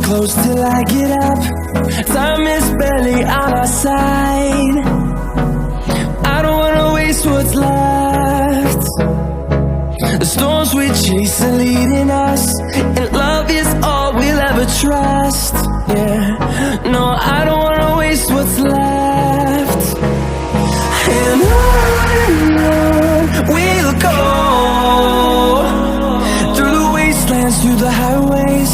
close till I get up. Time is barely on our side. I don't wanna waste what's left. The storms we chase are leading us, and love is all we'll ever trust. Yeah, no, I don't wanna waste what's left. And on we'll go, through the wastelands, through the highways,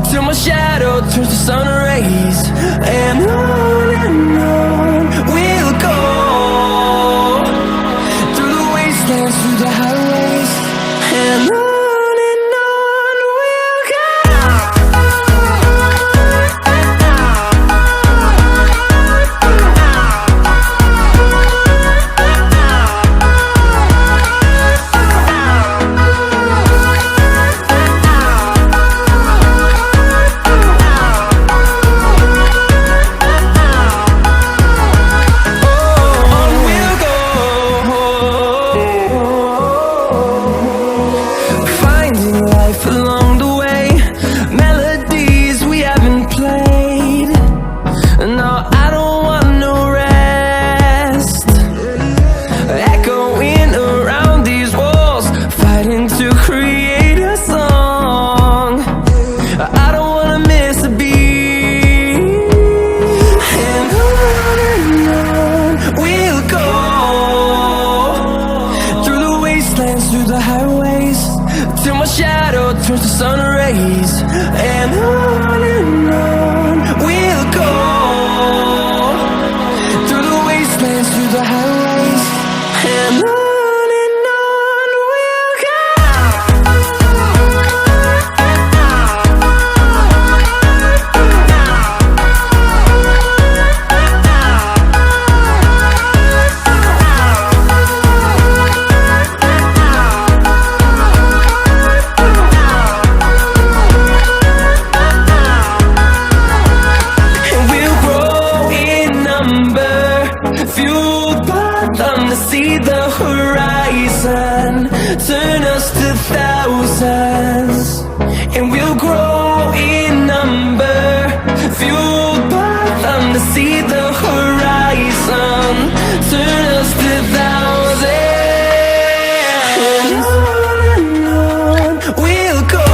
till my shadow turns to sun rays. And on we'll go, through the wastelands, through the highways, and on we'll go. Along the way, melodies we haven't played. No, I don't want no rest. Echoing around these walls, fighting to create a song. I don't wanna miss a beat. And on we'll go, through the wastelands, through the highways, till my shadow turns to sun rays. And on we'll go, through the wastelands, through the highways, and on we'll go. Fueled by them to see the horizon, turn us to thousands, and we'll grow in number. Fueled by them to see the horizon, turn us to thousands, and on we'll go,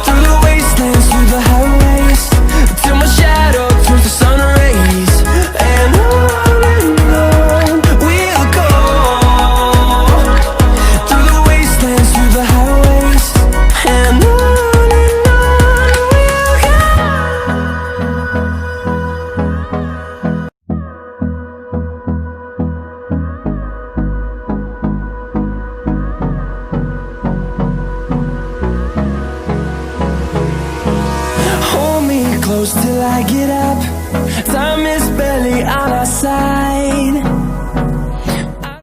through the wastelands, through the highways, till my shadow turns to sun rays. And on we'll go, through the wastelands, through the highways, and on we'll go. Hold me close till I get up. Time is barely on our side.